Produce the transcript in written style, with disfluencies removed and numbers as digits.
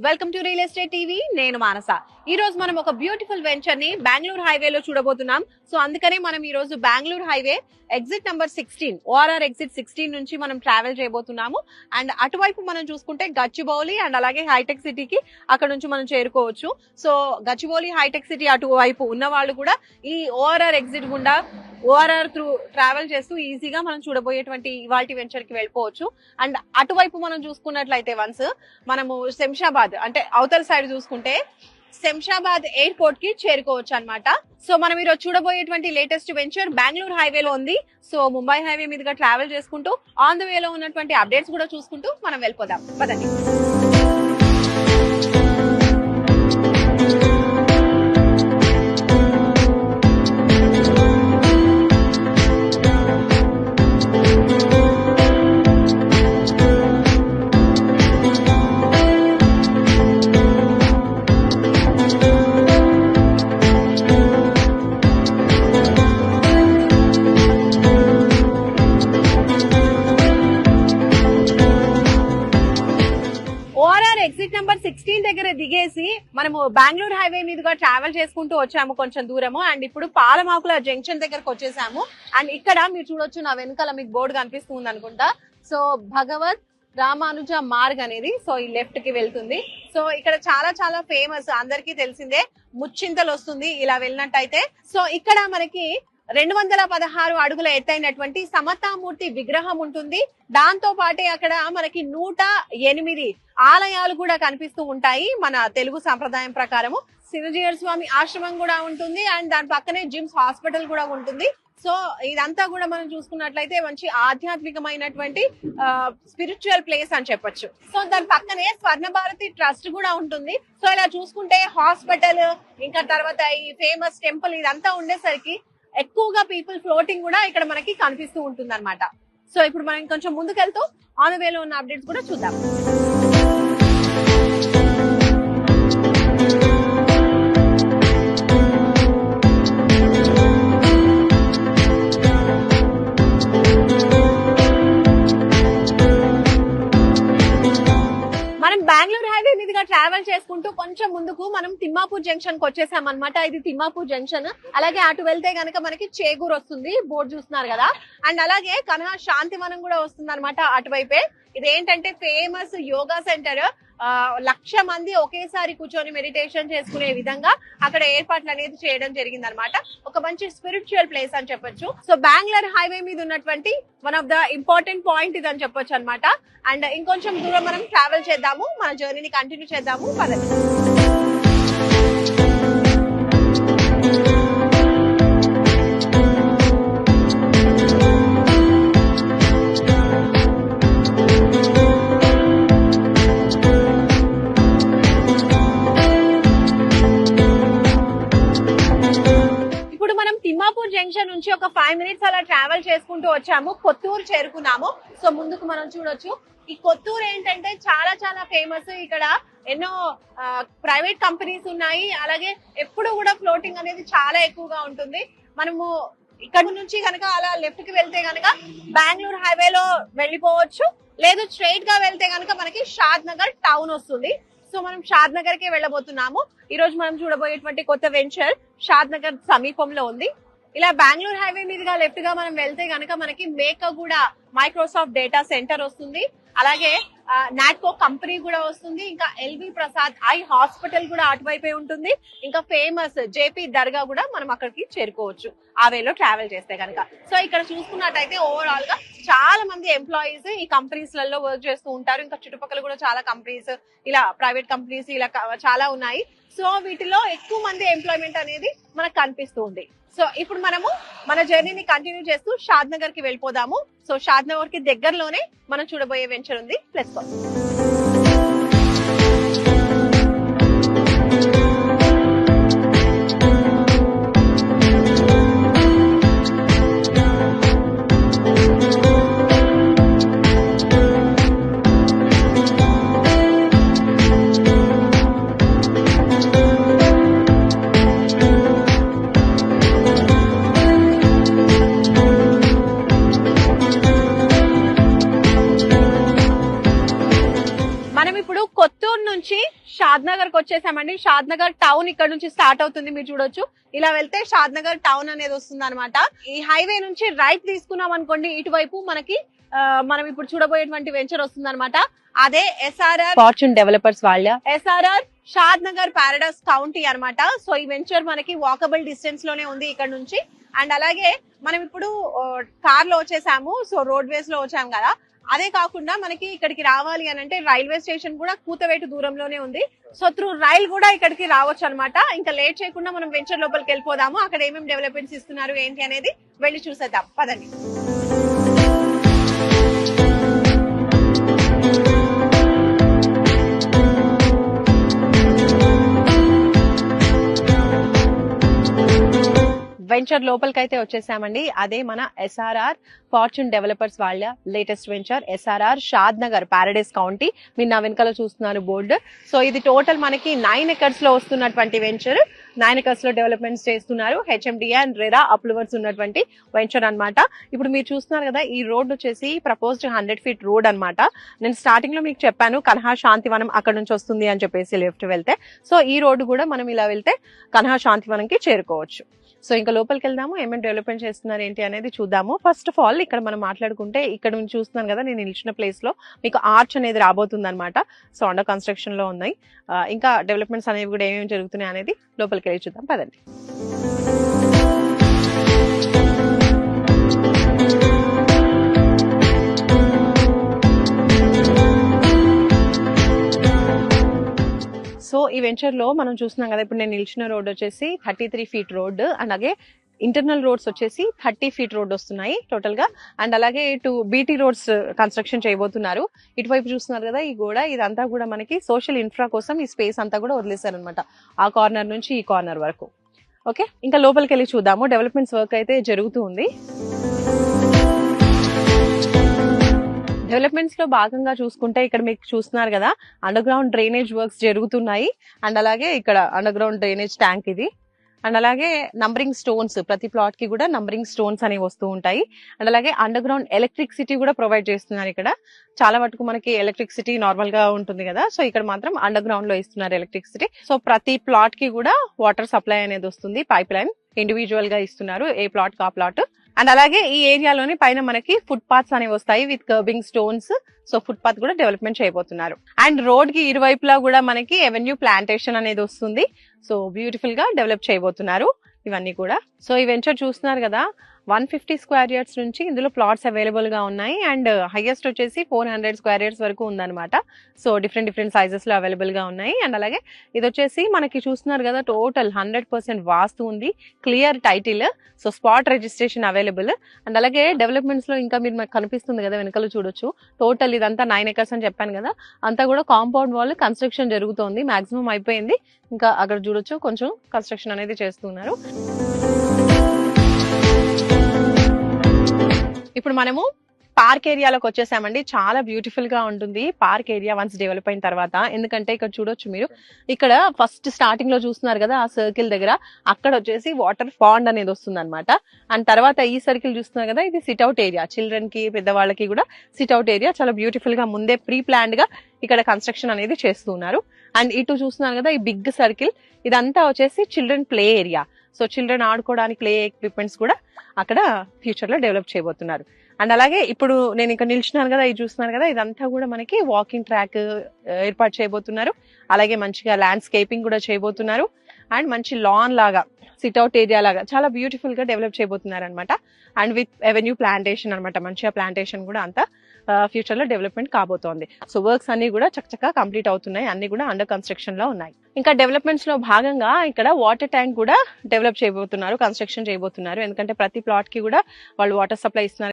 Welcome to real estate TV. నేను మానస. ఈ రోజు మనం ఒక బ్యూటిఫుల్ వెంచర్ ని బెంగళూరు హైవేలో చూడబోతున్నాం. సో అందుకనే మనం ఈ రోజు Bengaluru highway exit number 16 ORR exit 16 నుంచి మనం ట్రావెల్ చేయబోతున్నాము. అండ్ అటువైపు మనం చూసుకుంటే గచ్చిబౌలి అండ్ అలాగే హైటెక్ సిటీకి అక్కడ నుంచి మనం చేరుకోవచ్చు. సో గచ్చిబౌలి హైటెక్ సిటీ అటువైపు ఉన్న వాళ్ళు కూడా ఈ ఓఆర్ఆర్ ఎగ్జిట్ గుండా ఓఆర్ఆర్ త్రూ ట్రావెల్ చేస్తూ ఈజీగా మనం చూడబోయేటువంటి ఇవాల్టి వెంచర్ కి వెళ్ళిపోవచ్చు. అండ్ అటువైపు మనం చూసుకున్నట్లయితే వన్స్ మనము శంషాబాద్ అంటే అవతల సైడ్ చూసుకుంటే శంషాబాద్ ఎయిర్పోర్ట్ కి చేరుకోవచ్చు అన్నమాట. సో మనం ఈరోజు చూడబోయేటువంటి లేటెస్ట్ వెంచర్ బెంగళూరు హైవేలో ఉంది. సో ముంబై హైవే మీదుగా ట్రావెల్ చేసుకుంటూ ఆన్ ద వేలో ఉన్నటువంటి అప్డేట్స్ కూడా చూసుకుంటూ మనం వెళ్ళిపోదాం. పదండి. ఎగ్జిట్ నెంబర్ 16 దగ్గర దిగేసి మనము బెంగళూరు హైవే మీదుగా ట్రావెల్ చేసుకుంటూ వచ్చాము కొంచెం దూరము. అండ్ ఇప్పుడు పాలమాకుల జంక్షన్ దగ్గరకు వచ్చేసాము. అండ్ ఇక్కడ మీరు చూడొచ్చు, నా వెనకాల మీకు బోర్డు కనిపిస్తుంది అనుకుంటా. సో భగవత్ రామానుజ మార్గ్ అనేది సో ఈ లెఫ్ట్ కి వెళ్తుంది. సో ఇక్కడ చాలా చాలా ఫేమస్, అందరికీ తెలిసిందే, ముచ్చింతలు వస్తుంది ఇలా వెళ్ళినట్టయితే. సో ఇక్కడ మనకి 216 అడుగుల ఎత్తైనటువంటి సమతామూర్తి విగ్రహం ఉంటుంది. దాంతో పాటే అక్కడ మనకి 108 ఆలయాలు కూడా కనిపిస్తూ ఉంటాయి మన తెలుగు సంప్రదాయం ప్రకారము. శివజీయర్ స్వామి ఆశ్రమం కూడా ఉంటుంది. అండ్ దాని పక్కనే జిమ్స్ హాస్పిటల్ కూడా ఉంటుంది. సో ఇదంతా కూడా మనం చూసుకున్నట్లయితే మంచి ఆధ్యాత్మికమైనటువంటి స్పిరిచువల్ ప్లేస్ అని చెప్పొచ్చు. సో దాని పక్కనే స్వర్ణ భారతి ట్రస్ట్ కూడా ఉంటుంది. సో ఇలా చూసుకుంటే హాస్పిటల్ ఇంకా తర్వాత ఈ ఫేమస్ టెంపుల్ ఇదంతా ఉండేసరికి ఎక్కువగా పీపుల్ ఫ్లోటింగ్ కూడా ఇక్కడ మనకి కనిపిస్తూ ఉంటుంది అనమాట. సో ఇప్పుడు మనం కొంచెం ముందుకెళ్తూ ఆన్ ద వేలో ఉన్న అప్డేట్స్ కూడా చూద్దాం. బెంగళూరు హైవే మీదుగా ట్రావెల్ చేసుకుంటూ కొంచెం ముందుకు మనం తిమ్మాపూర్ జంక్షన్ కి వచ్చేసాం అనమాట. ఇది తిమ్మాపూర్ జంక్షన్. అలాగే అటు వెళ్తే గనక మనకి చేగూరు వస్తుంది, బోర్డు చూస్తున్నారు కదా. అండ్ అలాగే కన్హా శాంతివనం కూడా వస్తుంది అనమాట అటువైపే. ఇది ఏంటంటే ఫేమస్ యోగా సెంటర్. 1,00,000 మంది ఒకేసారి కూర్చొని మెడిటేషన్ చేసుకునే విధంగా అక్కడ ఏర్పాట్లు అనేది చేయడం జరిగింది అనమాట. ఒక మంచి స్పిరిచువల్ ప్లేస్ అని చెప్పొచ్చు. సో బెంగళూరు హైవే మీద ఉన్నటువంటి one of the important point ఇది అని చెప్పొచ్చు అనమాట. అండ్ ఇంకొంచెం దూరం మనం ట్రావెల్ చేద్దాము, మన జర్నీని కంటిన్యూ చేద్దాము. పదండి. తిమ్మాపూర్ జంక్షన్ నుంచి ఒక 5 మినిట్స్ అలా ట్రావెల్ చేసుకుంటూ వచ్చాము, కొత్తూరు చేరుకున్నాము. సో ముందుకు మనం చూడొచ్చు, ఈ కొత్తూరు ఏంటంటే చాలా చాలా ఫేమస్. ఇక్కడ ఎన్నో ప్రైవేట్ కంపెనీస్ ఉన్నాయి. అలాగే ఎప్పుడు కూడా ఫ్లోటింగ్ అనేది చాలా ఎక్కువగా ఉంటుంది. మనము ఇక్కడ నుంచి కనుక అలా లెఫ్ట్ కి వెళ్తే కనుక బెంగళూరు హైవేలో వెళ్ళిపోవచ్చు. లేదు స్ట్రైట్ గా వెళ్తే కనుక మనకి షాద్ నగర్ టౌన్ వస్తుంది. సో మనం షాద్ నగర్ కి వెళ్ళబోతున్నాము. ఈ రోజు మనం చూడబోయేటువంటి కొత్త వెంచర్ షాద్ నగర్ సమీపంలో ఉంది. ఇలా బెంగళూరు హైవే మీదుగా లెఫ్ట్ గా మనం వెళ్తే గనక మనకి మేకగూడ మైక్రోసాఫ్ట్ డేటా సెంటర్ వస్తుంది. అలాగే నాట్కో కంపెనీ కూడా వస్తుంది. ఇంకా ఎల్వి ప్రసాద్ ఐ హాస్పిటల్ కూడా అటువైపే ఉంటుంది. ఇంకా ఫేమస్ జేపీ దర్గా కూడా మనం అక్కడికి చేరుకోవచ్చు ఆ వేలో ట్రావెల్ చేస్తే కనుక. సో ఇక్కడ చూసుకున్నట్టయితే ఓవరాల్ గా చాలా మంది ఎంప్లాయీస్ ఈ కంపెనీస్ లలో వర్క్ చేస్తూ ఉంటారు. ఇంకా చుట్టుపక్కల కూడా చాలా కంపెనీస్, ఇలా ప్రైవేట్ కంపెనీస్ ఇలా చాలా ఉన్నాయి. సో వీటిలో ఎక్కువ మంది ఎంప్లాయ్మెంట్ అనేది మనకు కనిపిస్తూ ఉంది. సో ఇప్పుడు మనము మన జర్నీని కంటిన్యూ చేస్తూ షాద్ నగర్ కి వెళ్ళిపోదాము. సో షాద్ నగర్ కి దగ్గరలోనే మనం చూడబోయే వెంచర్ ఉంది. ప్లస్ షాద్ నగర్ కి వచ్చేసామండి. షాద్ నగర్ టౌన్ ఇక్కడ నుంచి స్టార్ట్ అవుతుంది, మీరు చూడొచ్చు. ఇలా వెళ్తే షాద్ నగర్ టౌన్ అనేది వస్తుంది అనమాట. ఈ హైవే నుంచి రైట్ తీసుకున్నాం అనుకోండి, ఇటువైపు మనకి మనం ఇప్పుడు చూడబోయేటువంటి వెంచర్ వస్తుంది అనమాట. అదే ఎస్ఆర్ఆర్ ఫార్చ్యూన్ డెవలపర్స్ వాళ్ళ ఎస్ఆర్ఆర్ షాద్ నగర్ పారడైస్ కౌంటీ అన్నమాట. సో ఈ వెంచర్ మనకి వాకబుల్ డిస్టెన్స్ లోనే ఉంది ఇక్కడ నుంచి. అండ్ అలాగే మనం ఇప్పుడు కార్ లో వచ్చేసాము, సో రోడ్ వేస్ లో వచ్చాము కదా. అదే కాకుండా మనకి ఇక్కడికి రావాలి అని అంటే రైల్వే స్టేషన్ కూడా కూతవేటు దూరంలోనే ఉంది. సో త్రూ రైల్ కూడా ఇక్కడికి రావచ్చు అనమాట. ఇంకా లేట్ చేయకుండా మనం వెంచర్ లోపలికి వెళ్ళిపోదాము. అక్కడ ఏమేమి డెవలప్మెంట్స్ ఇస్తున్నారు ఏంటి అనేది వెళ్ళి చూసేద్దాం, పదండి. వెంచర్ లోపలికైతే వచ్చేసామండి. అదే మన ఎస్ఆర్ఆర్ ఫార్చ్యూన్ డెవలపర్స్ వాళ్ళ లేటెస్ట్ వెంచర్ ఎస్ఆర్ఆర్ షాద్ నగర్ పారడైస్ కౌంటీ. మీరు నా వెనకాల చూస్తున్నారు బోర్డు. సో ఇది టోటల్ మనకి 9 acres లో వస్తున్నటువంటి వెంచర్. 9 acres లో డెవలప్మెంట్స్ చేస్తున్నారు. హెచ్ఎండిఏ అండ్ రెరా అప్రూవర్స్ ఉన్నటువంటి వెంచర్ అన్నమాట. ఇప్పుడు మీరు చూస్తున్నారు కదా, ఈ రోడ్ వచ్చేసి ప్రపోజ్డ్ 100 feet రోడ్ అన్నమాట. నేను స్టార్టింగ్ లో మీకు చెప్పాను కన్హా శాంతివనం అక్కడ నుంచి వస్తుంది అని చెప్పేసి లెఫ్ట్ వెళ్తే. సో ఈ రోడ్డు కూడా మనం ఇలా వెళ్తే కన్హా శాంతివనంకి చేరుకోవచ్చు. సో ఇంకా లోపలికి వెళ్దాము, ఏమేమి డెవలప్మెంట్ చేస్తున్నారు ఏంటి అనేది చూద్దాము. ఫస్ట్ ఆఫ్ ఆల్ ఇక్కడ మనం మాట్లాడుకుంటే ఇక్కడ నుంచి చూస్తున్నాను కదా, నేను నిలిచిన ప్లేస్ లో మీకు ఆర్చ్ అనేది రాబోతుంది అనమాట. సో అండర్ కన్స్ట్రక్షన్ లో ఉన్నాయి. ఇంకా డెవలప్మెంట్స్ అనేవి కూడా ఏమేమి జరుగుతున్నాయి అనేది లోపలికి వెళ్ళి చూద్దాం, పదండి. సో ఈ వెంచర్ లో మనం చూస్తున్నాం కదా, ఇప్పుడు నేను నిలిచిన రోడ్ వచ్చేసి 33 feet రోడ్. అలాగే ఇంటర్నల్ రోడ్స్ వచ్చేసి 30 feet రోడ్ వస్తున్నాయి టోటల్ గా. అండ్ అలాగే ఇటు బీటీ రోడ్స్ కన్స్ట్రక్షన్ చేయబోతున్నారు. ఇటువైపు చూస్తున్నారు కదా, ఈ గోడ ఇదంతా కూడా మనకి సోషల్ ఇన్ఫ్రా కోసం ఈ స్పేస్ అంతా కూడా వదిలేశారు అనమాట, ఆ కార్నర్ నుంచి ఈ కార్నర్ వరకు. ఓకే, ఇంకా లోపలికి వెళ్ళి చూద్దాము. డెవలప్మెంట్స్ వర్క్ అయితే జరుగుతూ ఉంది. డెవలప్మెంట్స్ లో భాగంగా చూసుకుంటే ఇక్కడ మీకు చూస్తున్నారు కదా, అండర్ గ్రౌండ్ డ్రైనేజ్ వర్క్స్ జరుగుతున్నాయి. అండ్ అలాగే ఇక్కడ అండర్ గ్రౌండ్ డ్రైనేజ్ ట్యాంక్ ఇది. అండ్ అలాగే నంబరింగ్ స్టోన్స్, ప్రతి ప్లాట్ కి కూడా నంబరింగ్ స్టోన్స్ అనేవి వస్తూ ఉంటాయి. అండ్ అలాగే అండర్ గ్రౌండ్ ఎలక్ట్రిసిటీ కూడా ప్రొవైడ్ చేస్తున్నారు. ఇక్కడ చాలా మటుకు మనకి ఎలక్ట్రిసిటీ నార్మల్ గా ఉంటుంది కదా, సో ఇక్కడ మాత్రం అండర్ గ్రౌండ్ లో ఇస్తున్నారు ఎలక్ట్రిసిటీ. సో ప్రతి ప్లాట్ కి కూడా వాటర్ సప్లై అనేది వస్తుంది, పైప్ లైన్ ఇండివిజువల్ గా ఇస్తున్నారు, ఏ ప్లాట్ కా ప్లాట్. అండ్ అలాగే ఈ ఏరియాలోని పైన మనకి ఫుట్ పాత్స్ అనేవి వస్తాయి with kerbing stones. So foot path కూడా డెవలప్మెంట్ చేయబోతున్నారు. అండ్ రోడ్ కి ఇరువైపులా కూడా మనకి ఎవెన్యూ ప్లాంటేషన్ అనేది వస్తుంది. సో బ్యూటిఫుల్ గా డెవలప్ చేయబోతున్నారు ఇవన్నీ కూడా. సో ఈ వెంచర్ చూస్తున్నారు కదా, 150 square yards నుంచి ఇందులో ప్లాట్స్ అవైలబుల్ గా ఉన్నాయి. అండ్ హైయెస్ట్ వచ్చేసి 400 square yards వరకు ఉందన్నమాట. సో డిఫరెంట్ సైజెస్ లో అవైలబుల్ గా ఉన్నాయి. అండ్ అలాగే ఇది వచ్చేసి మనకి చూస్తున్నారు కదా, టోటల్ 100% వాస్తు ఉంది, clear title, so spot registration available. And అలాగే డెవలప్మెంట్స్ లో ఇంకా మీరు మనకు కనిపిస్తుంది కదా వెనకాల చూడొచ్చు, టోటల్ ఇదంతా 9 acres అని చెప్పాను కదా, అంతా కూడా కాంపౌండ్ వాల్ కన్స్ట్రక్షన్ జరుగుతోంది, మాక్సిమం అయిపోయింది. ఇంకా అక్కడ చూడొచ్చు కొంచెం కన్స్ట్రక్షన్ అనేది చేస్తున్నారు. ఇప్పుడు మనము పార్క్ ఏరియాలోకి వచ్చేసామండి. చాలా బ్యూటిఫుల్ గా ఉంటుంది పార్క్ ఏరియా వన్స్ డెవలప్ అయిన తర్వాత. ఎందుకంటే ఇక్కడ చూడొచ్చు మీరు, ఇక్కడ ఫస్ట్ స్టార్టింగ్ లో చూస్తున్నారు కదా ఆ సర్కిల్ దగ్గర, అక్కడ వచ్చేసి వాటర్ పాండ్ అనేది వస్తుంది అనమాట. అండ్ తర్వాత ఈ సర్కిల్ చూస్తున్నారు కదా, ఇది సిట్అవుట్ ఏరియా, చిల్డ్రన్ కి పెద్దవాళ్ళకి కూడా సిట్అవుట్ ఏరియా. చాలా బ్యూటిఫుల్ గా ముందే ప్రీ ప్లాన్డ్ గా ఇక్కడ కన్స్ట్రక్షన్ అనేది చేస్తున్నారు. అండ్ ఇటు చూస్తున్నారు కదా ఈ బిగ్ సర్కిల్, ఇదంతా వచ్చేసి children play area. So children ఆడుకోవడానికి ప్లే ఎక్విప్మెంట్స్ కూడా అక్కడ ఫ్యూచర్ లో డెవలప్ చేయబోతున్నారు. అండ్ అలాగే ఇప్పుడు నేను ఇక్కడ నిల్చున్నాను కదా, ఇది చూస్తున్నారు కదా, ఇదంతా కూడా మనకి వాకింగ్ ట్రాక్ ఏర్పాటు చేయబోతున్నారు. అలాగే మంచిగా ల్యాండ్స్కేపింగ్ కూడా చేయబోతున్నారు. అండ్ మంచి లాన్ లాగా, సిట్అవుట్ ఏరియా లాగా చాలా బ్యూటిఫుల్ గా డెవలప్ చేయబోతున్నారు అనమాట. అండ్ విత్ ఎవెన్యూ ప్లాంటేషన్ అనమాట, మంచిగా ప్లాంటేషన్ కూడా అంతా ఫ్యూచర్ లో డెవలప్మెంట్ కాబోతోంది. సో వర్క్స్ అన్ని కూడా చక్కగా కంప్లీట్ అవుతున్నాయి, అన్ని కూడా అండర్ కన్స్ట్రక్షన్ లో ఉన్నాయి. ఇంకా డెవలప్మెంట్స్ లో భాగంగా ఇక్కడ వాటర్ ట్యాంక్ కూడా డెవలప్ చేయబోతున్నారు, కన్స్ట్రక్షన్ చేయబోతున్నారు. ఎందుకంటే ప్రతి ప్లాట్ కి కూడా వాళ్ళు వాటర్ సప్లై ఇస్తున్నారు